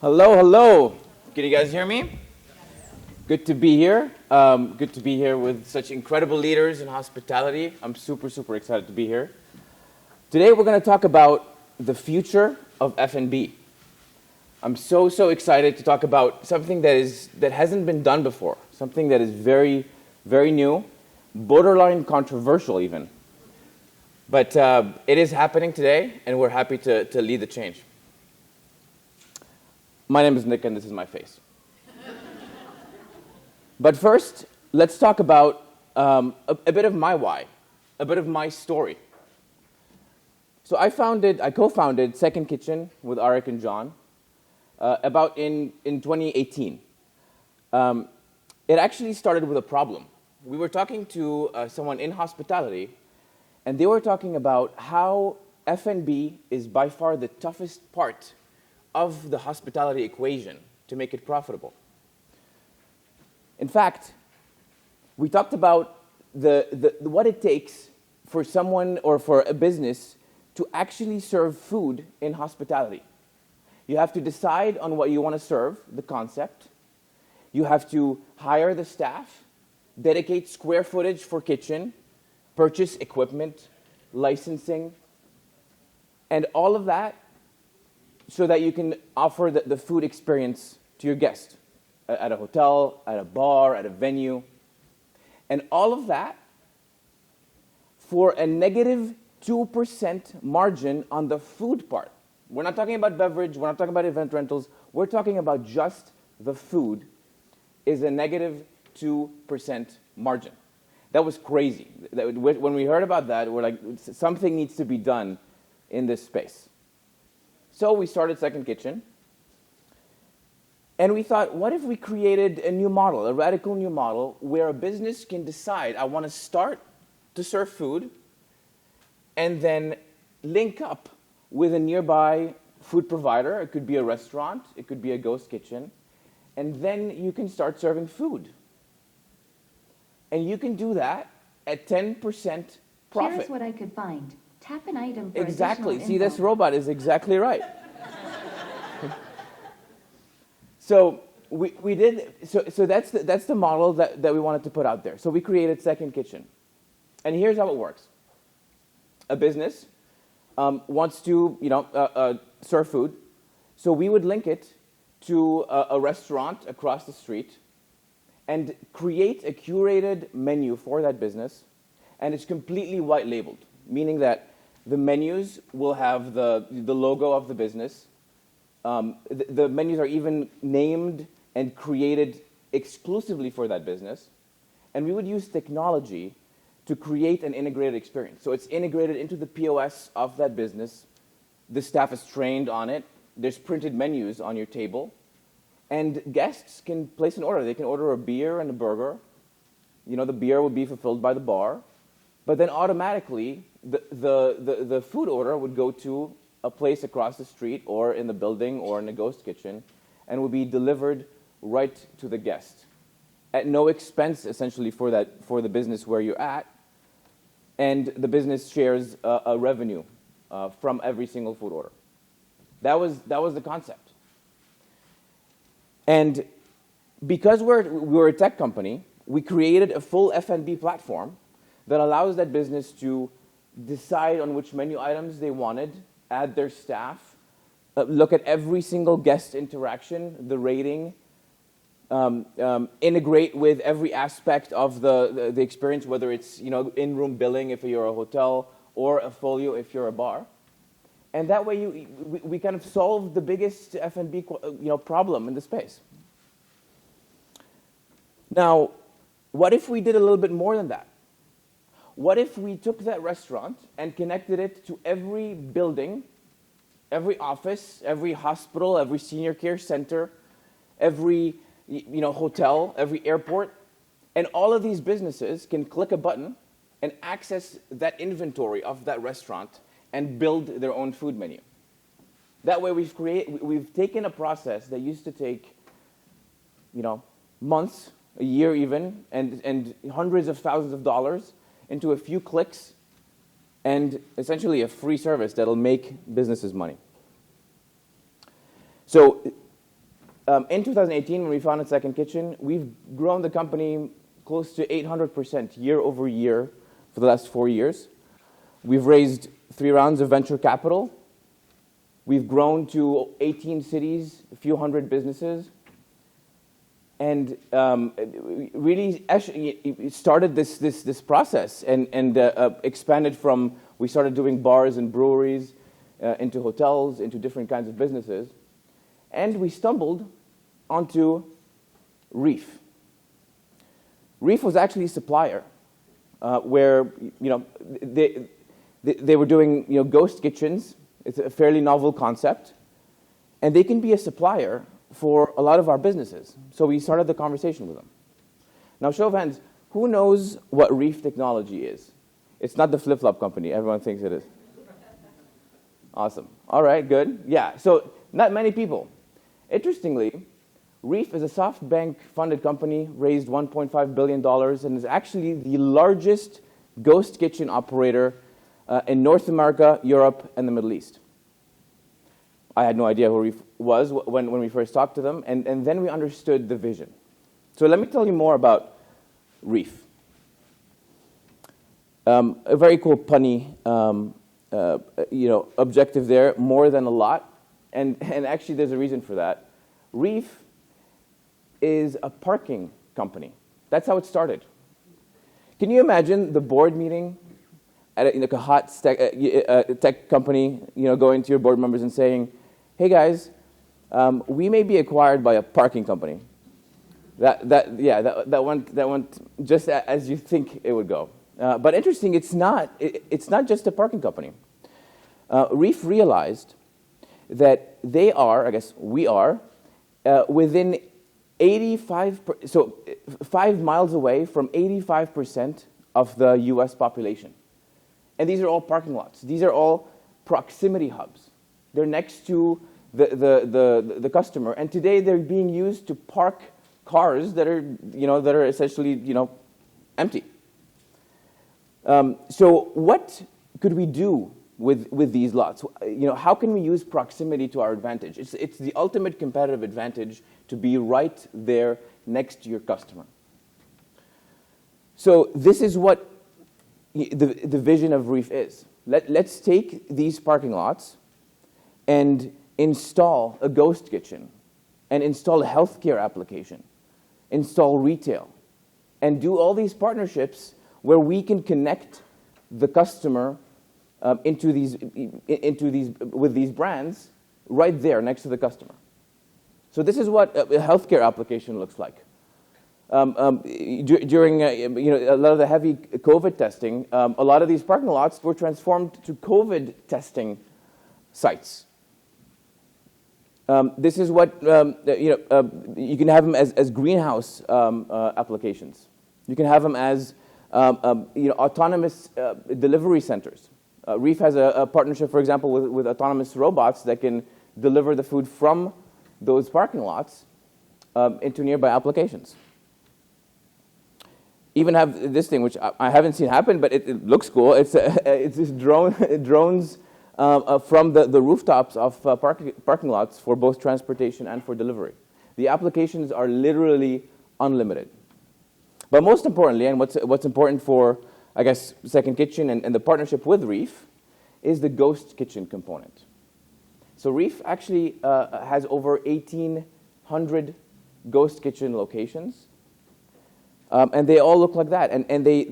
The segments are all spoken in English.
Hello, hello. Can you guys hear me? Good to be here. Good to be here with such incredible leaders in hospitality. I'm super, super excited to be here. Today we're going to talk about the future of F&B. I'm so excited to talk about something that hasn't been done before, something that is very, very new, borderline controversial even. But it is happening today, and we're happy to lead the change. My name is Nick, and this is my face. But first, let's talk about a bit of my why, a bit of my story. So I co-founded Second Kitchen with Arik and John about in 2018. It actually started with a problem. We were talking to someone in hospitality, and they were talking about how F&B is by far the toughest part of the hospitality equation to make it profitable. In fact, we talked about what it takes for someone or for a business to actually serve food in hospitality. You have to decide on what you want to serve, the concept. You have to hire the staff, dedicate square footage for kitchen, purchase equipment, licensing, and all of that so that you can offer the food experience to your guest at a hotel, at a bar, at a venue. And all of that for a negative 2% margin on the food part. We're not talking about beverage, we're not talking about event rentals, we're talking about just the food is a negative 2% margin. That was crazy. When we heard about that, we're like, something needs to be done in this space. So we started Second Kitchen, and we thought, what if we created a new model, a radical new model, where a business can decide, I want to start to serve food, and then link up with a nearby food provider. It could be a restaurant, it could be a ghost kitchen, and then you can start serving food. And you can do that at 10% profit. Here's what I could find. Tap an item for Exactly. additional See, info. this robot is exactly right. So we did. So that's the model that we wanted to put out there. So we created Second Kitchen, and here's how it works. A business wants to serve food, so we would link it to a restaurant across the street, and create a curated menu for that business, and it's completely white labeled, meaning that the menus will have the logo of the business. The menus are even named and created exclusively for that business. And we would use technology to create an integrated experience. So it's integrated into the POS of that business. The staff is trained on it. There's printed menus on your table. And guests can place an order. They can order a beer and a burger. The beer will be fulfilled by the bar. But then automatically, the food order would go to a place across the street or in the building or in a ghost kitchen and would be delivered right to the guest at no expense, essentially, for the business where you're at. And the business shares a revenue from every single food order. That was the concept. And because we're a tech company, we created a full F&B platform that allows that business to decide on which menu items they wanted, add their staff, look at every single guest interaction, the rating, integrate with every aspect of the experience, whether it's in-room billing if you're a hotel or a folio if you're a bar. And that way we kind of solve the biggest F&B problem in the space. Now, what if we did a little bit more than that? What if we took that restaurant and connected it to every building, every office, every hospital, every senior care center, every hotel, every airport, and all of these businesses can click a button and access that inventory of that restaurant and build their own food menu. That way we've taken a process that used to take months, a year even, and hundreds of thousands of dollars into a few clicks and essentially a free service that'll make businesses money. So in 2018, when we founded Second Kitchen, we've grown the company close to 800% year over year for the last 4 years. We've raised 3 rounds of venture capital. We've grown to 18 cities, a few hundred businesses. And really started this process and expanded from, we started doing bars and breweries into hotels, into different kinds of businesses. And we stumbled onto REEF. REEF was actually a supplier where they were doing ghost kitchens. It's a fairly novel concept. And they can be a supplier for a lot of our businesses. So we started the conversation with them. Now, show of hands, who knows what REEF Technology is? It's not the flip-flop company. Everyone thinks it is. Awesome. All right, good. Yeah, so not many people. Interestingly, REEF is a SoftBank-funded company, raised $1.5 billion, and is actually the largest ghost kitchen operator in North America, Europe, and the Middle East. I had no idea who REEF was when we first talked to them, and then we understood the vision. So let me tell you more about REEF. A very cool, punny objective there, more than a lot, and actually there's a reason for that. REEF is a parking company. That's how it started. Can you imagine the board meeting at a hot tech company, going to your board members and saying, hey guys, we may be acquired by a parking company. That went just as you think it would go. But interesting, it's not just a parking company. REEF realized that they are, I guess we are, within 5 miles away from 85% of the US population. And these are all parking lots. These are all proximity hubs. They're next to the customer, and today they're being used to park cars that are essentially empty. So what could we do with these lots? How can we use proximity to our advantage? It's the ultimate competitive advantage to be right there next to your customer. So this is what the vision of REEF is. Let's take these parking lots and install a ghost kitchen, and install a healthcare application, install retail, and do all these partnerships where we can connect the customer with these brands right there next to the customer. So this is what a healthcare application looks like. During a lot of the heavy COVID testing, a lot of these parking lots were transformed to COVID testing sites. This is what you can have them as greenhouse applications. You can have them as autonomous delivery centers. REEF has a partnership, for example, with autonomous robots that can deliver the food from those parking lots into nearby applications. Even have this thing, which I haven't seen happen, but it looks cool. It's this drones from the rooftops of parking lots for both transportation and for delivery. The applications are literally unlimited. But most importantly, and what's important for, I guess, Second Kitchen and the partnership with REEF, is the ghost kitchen component. So REEF actually has over 1,800 ghost kitchen locations. And they all look like that. And they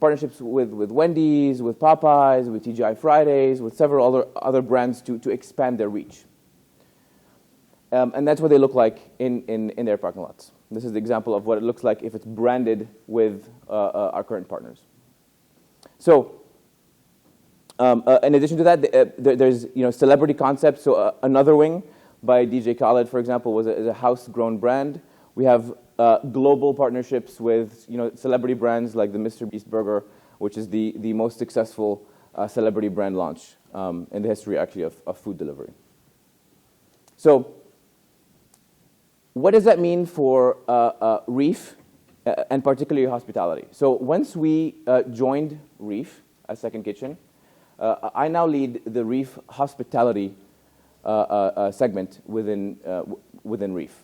partnerships with Wendy's, with Popeyes, with TGI Fridays, with several other brands to expand their reach. And that's what they look like in their parking lots. This is the example of what it looks like if it's branded with our current partners. So in addition to that, there's celebrity concepts. So Another Wing by DJ Khaled, for example, is a house-grown brand. We have global partnerships with celebrity brands like the Mr. Beast Burger, which is the most successful celebrity brand launch in the history, actually, of food delivery. So what does that mean for REEF, and particularly hospitality? So once we joined REEF as Second Kitchen, I now lead the REEF hospitality segment within REEF.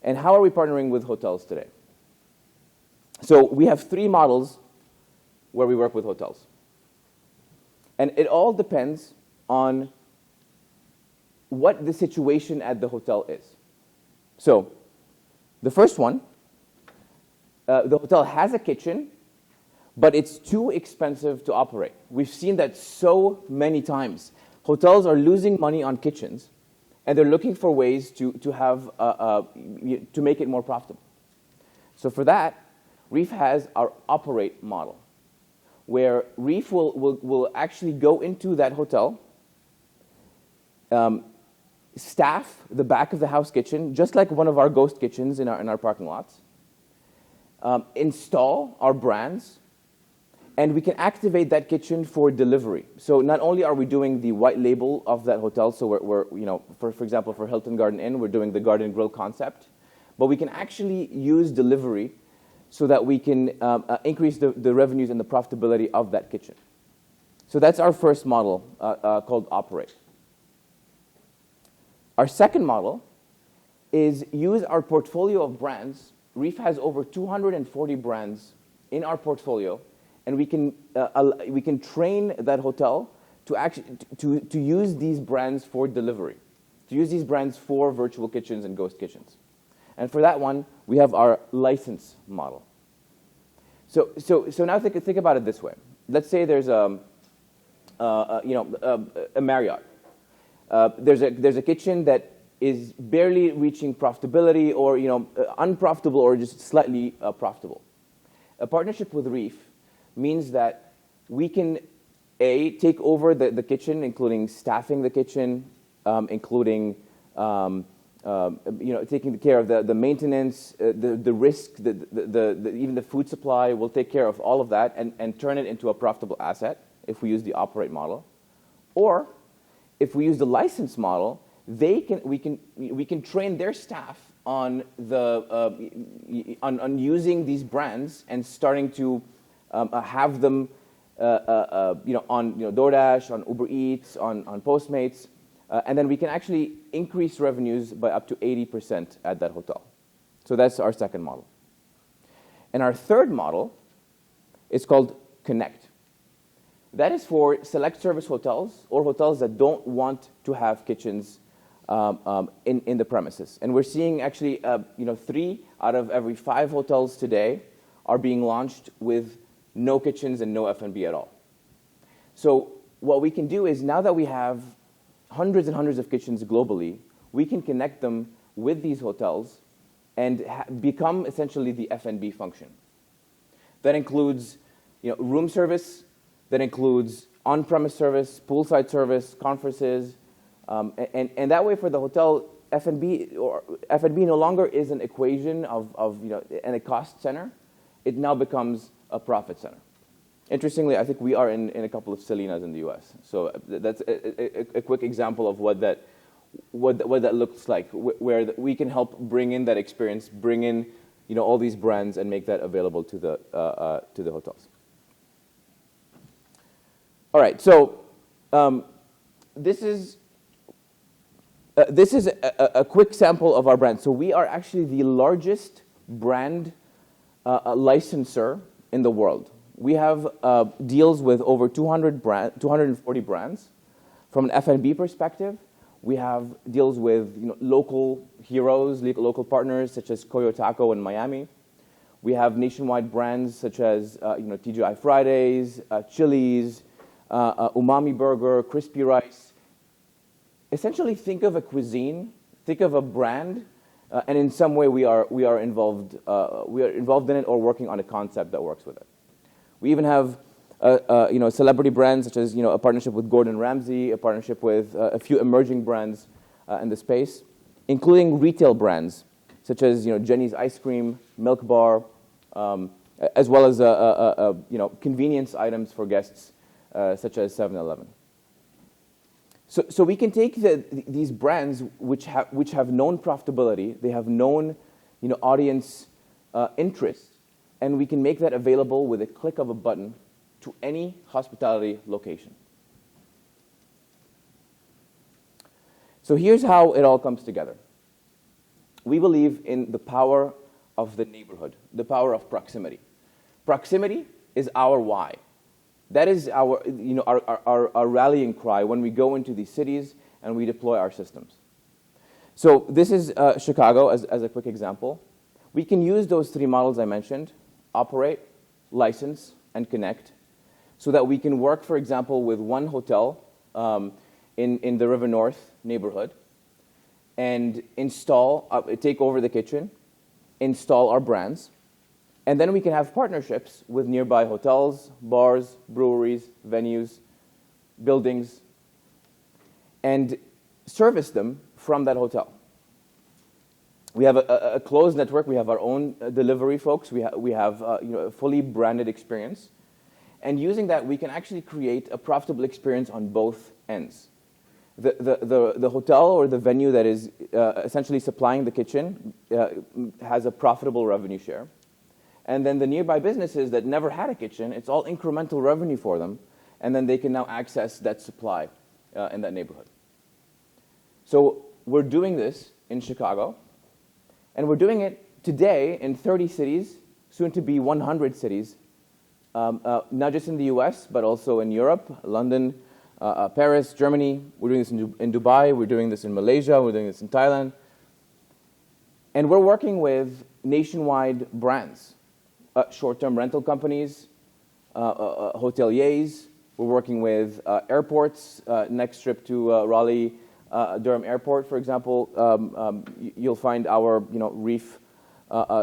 And how are we partnering with hotels today? So we have 3 models where we work with hotels. And it all depends on what the situation at the hotel is. So the first one, the hotel has a kitchen, but it's too expensive to operate. We've seen that so many times. Hotels are losing money on kitchens, and they're looking for ways to make it more profitable. So for that, REEF has our operate model, where REEF will actually go into that hotel, staff the back of the house kitchen, just like one of our ghost kitchens in our parking lots, install our brands, and we can activate that kitchen for delivery. So not only are we doing the white label of that hotel, so we're for example, for Hilton Garden Inn, we're doing the Garden Grill concept, but we can actually use delivery so that we can increase the revenues and the profitability of that kitchen. So that's our first model called Operate. Our second model is use our portfolio of brands. REEF has over 240 brands in our portfolio, and we can train that hotel to use these brands for delivery, to use these brands for virtual kitchens and ghost kitchens. And for that one, we have our license model. So now think about it this way. Let's say there's a Marriott. There's a kitchen that is barely reaching profitability, or unprofitable, or just slightly profitable. A partnership with REEF means that we can take over the kitchen, including staffing the kitchen, including taking care of the maintenance, the risk, even the food supply. We'll take care of all of that and turn it into a profitable asset if we use the operate model. Or if we use the license model, we can train their staff on using these brands and starting to have them on DoorDash, on Uber Eats, on Postmates, and then we can actually increase revenues by up to 80% at that hotel. So that's our second model. And our third model is called Connect. That is for select service hotels or hotels that don't want to have kitchens in the premises. And we're seeing actually 3 out of every 5 hotels today are being launched with no kitchens and no F&B at all. So what we can do is, now that we have hundreds and hundreds of kitchens globally, we can connect them with these hotels and become essentially the F&B function. That includes room service, that includes on-premise service, poolside service, conferences, and that way for the hotel, F&B no longer is an equation and a cost center. It now becomes a profit center. Interestingly, I think we are in a couple of Selenas in the U.S. So that's a quick example of what that looks like, where we can help bring in that experience, bring in all these brands, and make that available to the hotels. All right, so this is a quick sample of our brand. So we are actually the largest brand licensor in the world. We have deals with over 240 brands. From an F&B perspective, we have deals with local heroes, local partners such as Koyo Taco in Miami. We have nationwide brands such as TGI Fridays, Chili's, Umami Burger, Crispy Rice. Essentially, think of a cuisine, think of a brand, and in some way we are involved in it or working on a concept that works with it. We even have celebrity brands such as a partnership with Gordon Ramsay, a partnership with a few emerging brands in the space, including retail brands such as Jenny's Ice Cream, Milk Bar, as well as convenience items for guests such as 7-Eleven. So we can take these brands which have known profitability, they have known audience interest, and we can make that available with a click of a button to any hospitality location. So here's how it all comes together. We believe in the power of the neighborhood, the power of proximity. Proximity is our why. That is our, our rallying cry when we go into these cities and we deploy our systems. So this is Chicago as a quick example. We can use those three models I mentioned, operate, license, and connect, so that we can work, for example, with one hotel in the River North neighborhood and install, take over the kitchen, install our brands, and then we can have partnerships with nearby hotels, bars, breweries, venues, buildings, and service them from that hotel. We have a closed network. We have our own delivery folks. We have a fully branded experience. And using that, we can actually create a profitable experience on both ends. The hotel or the venue that is essentially supplying the kitchen has a profitable revenue share. And then the nearby businesses that never had a kitchen, it's all incremental revenue for them. And then they can now access that supply in that neighborhood. So we're doing this in Chicago. And we're doing it today in 30 cities, soon to be 100 cities, not just in the US, but also in Europe, London, Paris, Germany. We're doing this in Dubai. We're doing this in Malaysia. We're doing this in Thailand. And we're working with nationwide brands, short-term rental companies, hoteliers. We're working with airports. Next trip to Raleigh, Durham Airport, for example, you'll find our REEF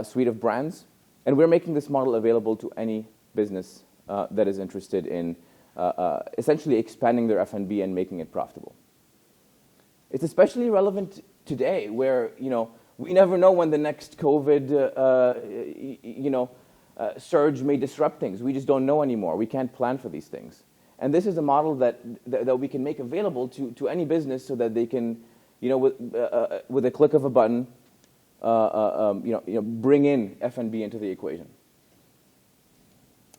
suite of brands. And we're making this model available to any business that is interested in essentially expanding their F&B and making it profitable. It's especially relevant today where, we never know when the next COVID, surge may disrupt things. We just don't know anymore. We can't plan for these things. And this is a model that we can make available to any business so that they can, with a click of a button, bring in F&B into the equation.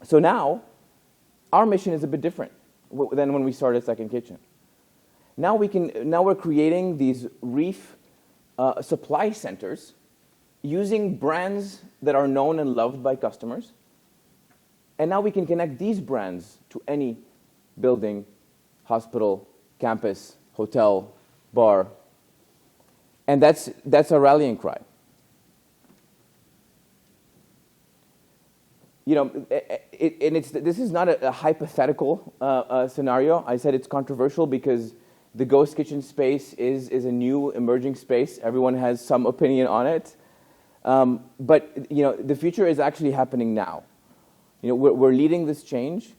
So now, our mission is a bit different than when we started Second Kitchen. Now we're creating these REEF supply centers using brands that are known and loved by customers. And now we can connect these brands to any building, hospital, campus, hotel, bar. And that's a rallying cry. This is not a hypothetical scenario. I said it's controversial because the ghost kitchen space is a new emerging space. Everyone has some opinion on it. But the future is actually happening now. We're leading this change,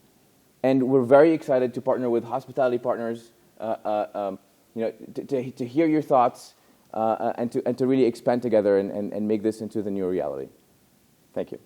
and we're very excited to partner with hospitality partners, to hear your thoughts, and to really expand together and make this into the new reality. Thank you.